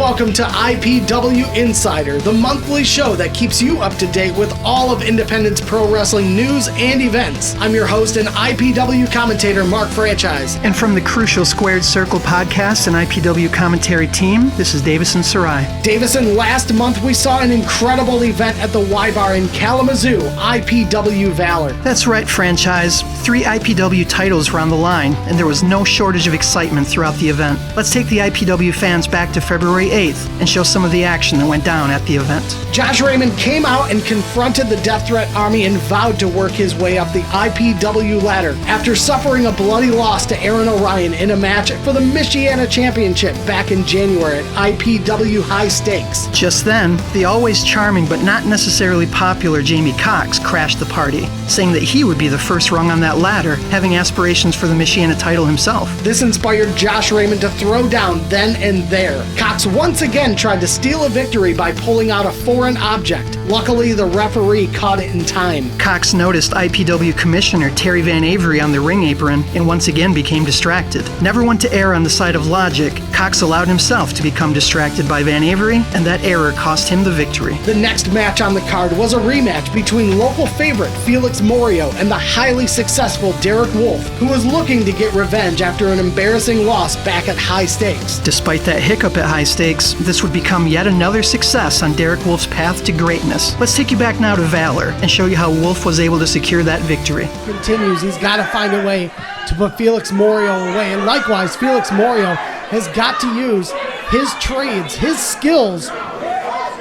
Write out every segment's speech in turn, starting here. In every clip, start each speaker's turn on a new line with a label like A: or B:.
A: welcome to IPW Insider, the monthly show that keeps you up to date with all of Independence Pro Wrestling news and events. I'm your host and IPW commentator, Mark Franchise.
B: And from the Crucial Squared Circle podcast and IPW commentary team, this is Davison Sarai.
A: Davison, last month we saw an incredible event at the Y-Bar in Kalamazoo, IPW Valley.
B: That's right, Franchise. 3 IPW titles were on the line, and there was no shortage of excitement throughout the event. Let's take the IPW fans back to February 8th and show some of the action that went down at the event.
A: Josh Raymond came out and confronted the Death Threat Army and vowed to work his way up the IPW ladder after suffering a bloody loss to Aaron Orion in a match for the Michiana Championship back in January at IPW High Stakes.
B: Just then, the always charming but not necessarily popular Jamie Cox crashed the party, saying that he would be the first rung on that ladder, having aspirations for the Michiana title himself.
A: This inspired Josh Raymond to throw down then and there. Cox once again tried to steal a victory by pulling out a foreign object. Luckily, the referee caught it in time.
B: Cox noticed IPW Commissioner Terry Van Avery on the ring apron and once again became distracted. Never one to err on the side of logic, Cox allowed himself to become distracted by Van Avery, and that error cost him the victory.
A: The next match on the card was a rematch between local favorite Felix Morio and the highly successful Derek Wolf, who was looking to get revenge after an embarrassing loss back at High Stakes.
B: Despite that hiccup at High Stakes, this would become yet another success on Derek Wolf's path to greatness. Let's take you back now to Valor and show you how Wolf was able to secure that victory.
A: Continues, he's got to find a way to put Felix Morio away, and likewise, Felix Morio has got to use his trades, his skills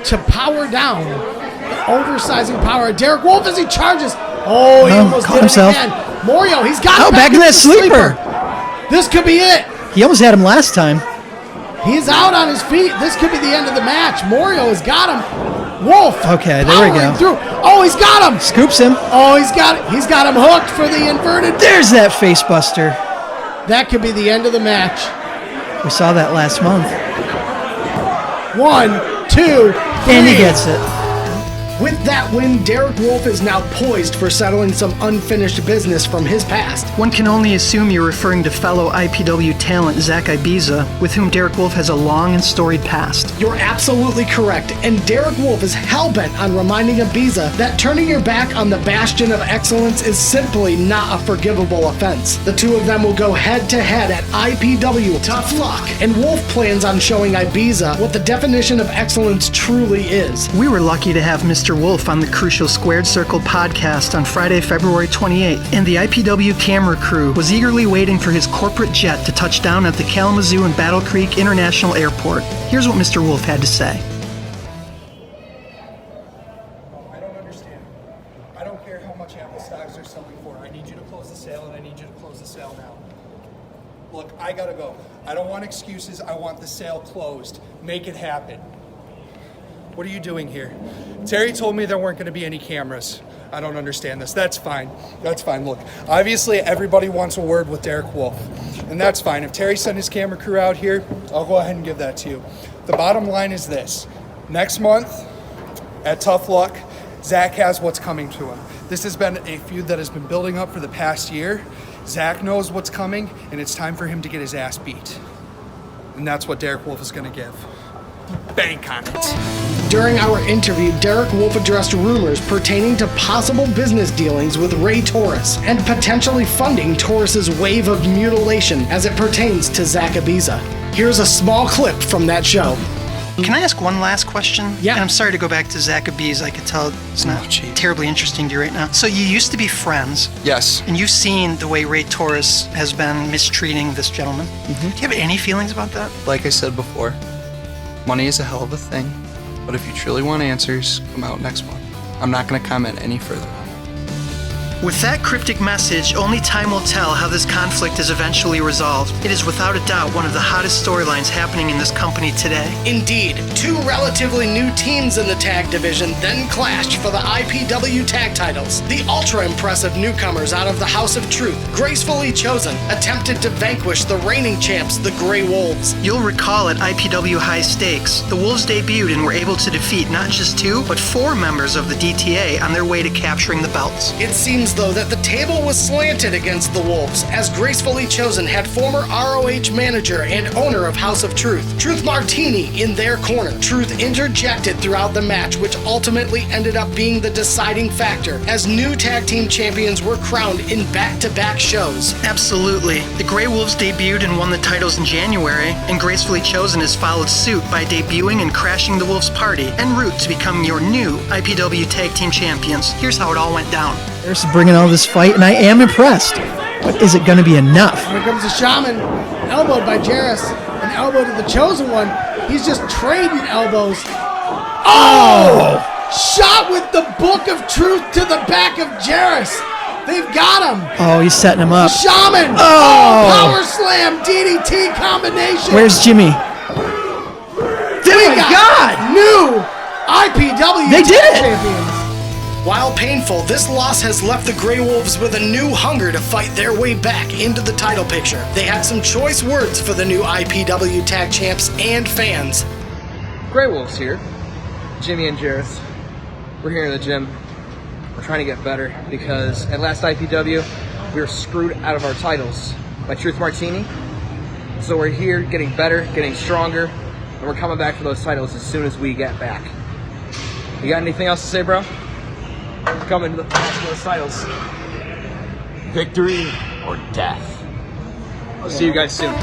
A: to power down the oversizing power of Derek Wolf as he charges. Oh, he almost did
B: himself.
A: It again. Morio, he's got
B: Oh, back in that sleeper.
A: This could be it.
B: He almost had him last time.
A: He's out on his feet. This could be the end of the match. Morio has got him. Wolf.
B: Okay, there we go.
A: Through. Oh, he's got him.
B: Scoops him.
A: Oh, he's got him hooked for the inverted.
B: There's that face buster.
A: That could be the end of the match.
B: We saw that last month.
A: 1, 2, 3.
B: And he gets it.
A: With that win, Derek Wolf is now poised for settling some unfinished business from his past.
B: One can only assume you're referring to fellow IPW talent Zach Ibiza, with whom Derek Wolf has a long and storied past.
A: You're absolutely correct, and Derek Wolf is hell-bent on reminding Ibiza that turning your back on the bastion of excellence is simply not a forgivable offense. The two of them will go head-to-head at IPW Tough Luck, and Wolf plans on showing Ibiza what the definition of excellence truly is.
B: We were lucky to have Mr. Wolf on the Crucial Squared Circle podcast on Friday, February 28th, and the IPW camera crew was eagerly waiting for his corporate jet to touch down at the Kalamazoo and Battle Creek International Airport. Here's what Mr. Wolf had to say.
C: I don't understand. I don't care how much Apple stocks are selling for. I need you to close the sale, and I need you to close the sale now. Look, I gotta go. I don't want excuses. I want the sale closed. Make it happen. What are you doing here? Terry told me there weren't going to be any cameras. I don't understand this. That's fine. That's fine. Look, obviously everybody wants a word with Derek Wolf, and that's fine. If Terry sent his camera crew out here, I'll go ahead and give that to you. The bottom line is this. Next month at Tough Luck, Zach has what's coming to him. This has been a feud that has been building up for the past year. Zach knows what's coming, and it's time for him to get his ass beat. And that's what Derek Wolf is going to give. Bank on it.
A: During our interview, Derek Wolf addressed rumors pertaining to possible business dealings with Ray Torres and potentially funding Torres's wave of mutilation as it pertains to Zach Ibiza. Here's a small clip from that show.
B: Can I ask one last question?
A: Yeah.
B: And I'm sorry to go back to Zach Ibiza. I could tell it's not terribly interesting to you right now. So you used to be friends.
C: Yes.
B: And you've seen the way Ray Torres has been mistreating this gentleman. Mm-hmm. Do you have any feelings about that?
D: Like I said before, money is a hell of a thing, but if you truly want answers, come out next month. I'm not going to comment any further.
B: With that cryptic message, only time will tell how this conflict is eventually resolved. It is without a doubt one of the hottest storylines happening in this company today.
A: Indeed, two relatively new teams in the tag division then clashed for the IPW tag titles. The ultra-impressive newcomers out of the House of Truth, gracefully chosen, attempted to vanquish the reigning champs, the Grey Wolves.
B: You'll recall at IPW High Stakes, the Wolves debuted and were able to defeat not just 2, but 4 members of the DTA on their way to capturing the belts.
A: It seems seems, though, that the table was slanted against the Wolves, as Gracefully Chosen had former ROH manager and owner of House of Truth, Truth Martini, in their corner. Truth interjected throughout the match, which ultimately ended up being the deciding factor, as new tag team champions were crowned in back-to-back shows.
B: Absolutely. The Grey Wolves debuted and won the titles in January, and Gracefully Chosen has followed suit by debuting and crashing the Wolves party en route to become your new IPW Tag Team Champions. Here's how it all went down.
E: There's bringing all this fight, and I am impressed. But is it going to be enough?
A: Here comes the Shaman, elbowed by Jarrus, an elbow to the Chosen One. He's just trading elbows. Oh! Shot with the Book of Truth to the back of Jarrus. They've got him.
E: Oh, he's setting him up.
A: Shaman.
E: Oh!
A: Power slam, DDT combination.
E: Where's Jimmy?
A: Oh my God! New IPW
E: They did it!
A: champions. While painful, this loss has left the Grey Wolves with a new hunger to fight their way back into the title picture. They had some choice words for the new IPW tag champs and fans.
F: Grey Wolves here. Jimmy and Jarrus. We're here in the gym. We're trying to get better because at last IPW, we were screwed out of our titles by Truth Martini. So we're here getting better, getting stronger, and we're coming back for those titles as soon as we get back. You got anything else to say, bro? Coming to the back for those titles.
G: Victory or death.
F: I'll see you guys soon.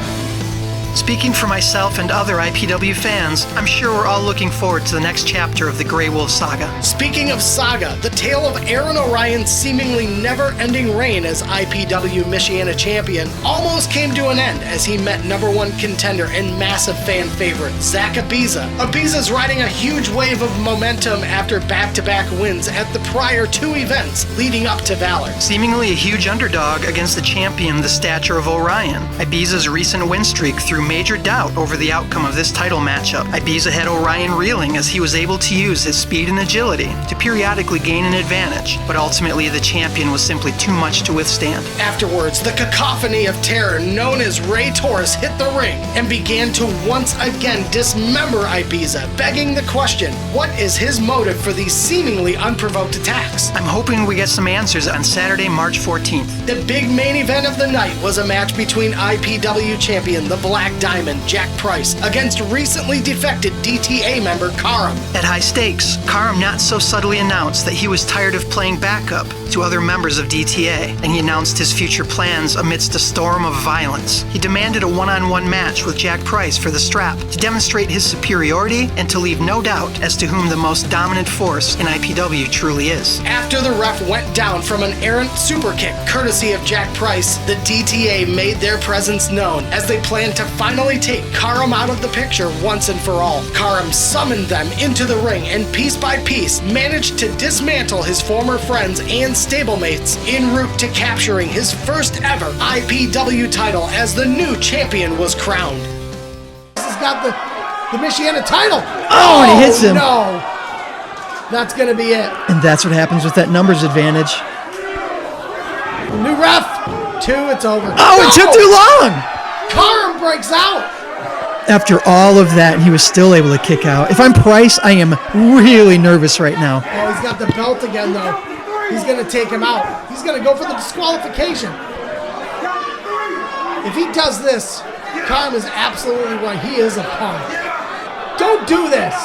B: Speaking for myself and other IPW fans, I'm sure we're all looking forward to the next chapter of the Grey Wolf saga.
A: Speaking of saga, the tale of Aaron Orion's seemingly never-ending reign as IPW Michiana champion almost came to an end as he met #1 contender and massive fan favorite, Zach Ibiza. Ibiza's riding a huge wave of momentum after back-to-back wins at the prior 2 events leading up to Valor.
B: Seemingly a huge underdog against the champion the stature of Orion. Ibiza's recent win streak threw major doubt over the outcome of this title matchup. Ibiza had Orion reeling as he was able to use his speed and agility to periodically gain an advantage, but ultimately the champion was simply too much to withstand.
A: Afterwards, the cacophony of terror known as Ray Torres hit the ring and began to once again dismember Ibiza, begging the question, what is his motive for these seemingly unprovoked attacks?
B: I'm hoping we get some answers on Saturday, March 14th.
A: The big main event of the night was a match between IPW champion, the Black Diamond, Jack Price, against recently defected DTA member Karam.
B: At high stakes, Karam not so subtly announced that he was tired of playing backup to other members of DTA, and he announced his future plans amidst a storm of violence. He demanded a one-on-one match with Jack Price for the strap to demonstrate his superiority and to leave no doubt as to whom the most dominant force in IPW truly is.
A: After the ref went down from an errant super kick courtesy of Jack Price, the DTA made their presence known as they planned to finally take Karam out of the picture once and for all. Karam summoned them into the ring and piece by piece managed to dismantle his former friends and stablemates en route to capturing his first ever IPW title as the new champion was crowned. He's got the Michiana title.
E: Oh, and he hits him.
A: No. That's going to be it.
E: And that's what happens with that numbers advantage.
A: New ref. 2, it's over.
E: Oh, it took too long.
A: Karam breaks out.
E: After all of that, he was still able to kick out. If I'm Price, I am really nervous right now.
A: Oh, he's got the belt again, though. He's going to take him out. He's going to go for the disqualification. If he does this, Karam is absolutely right. He is a punk. Don't do this.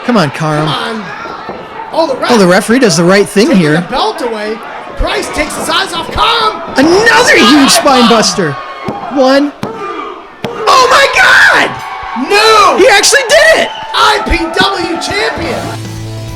E: Come on, Karam.
A: Come on. Oh,
E: the referee does the right thing
A: taking
E: here.
A: the belt away. Price takes his eyes off Karam.
E: Another huge spine buster. 1. Oh my God!
A: No!
E: He actually did it!
A: IPW champion!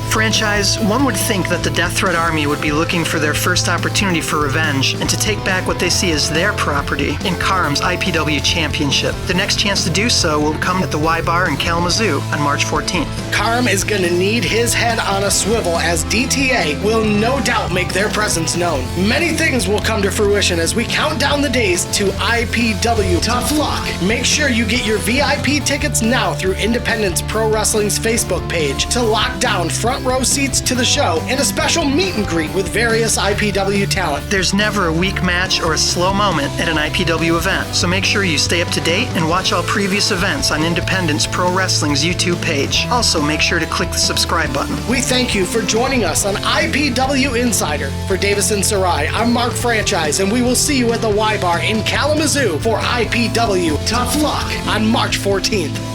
B: Franchise, one would think that the Death Threat Army would be looking for their first opportunity for revenge and to take back what they see as their property in Karam's IPW Championship. The next chance to do so will come at the Y-Bar in Kalamazoo on March 14th.
A: Karam is going to need his head on a swivel as DTA will no doubt make their presence known. Many things will come to fruition as we count down the days to IPW Tough Luck. Make sure you get your VIP tickets now through Independence Pro Wrestling's Facebook page to lock down front row seats to the show and a special meet and greet with various IPW talent.
B: There's never a weak match or a slow moment at an IPW event, so make sure you stay up to date and watch all previous events on Independence Pro Wrestling's YouTube page. Also, make sure to click the subscribe button.
A: We thank you for joining us on IPW Insider. For Davison Sarai, I'm Mark Franchise, and we will see you at the Y Bar in Kalamazoo for IPW Tough Luck on March 14th.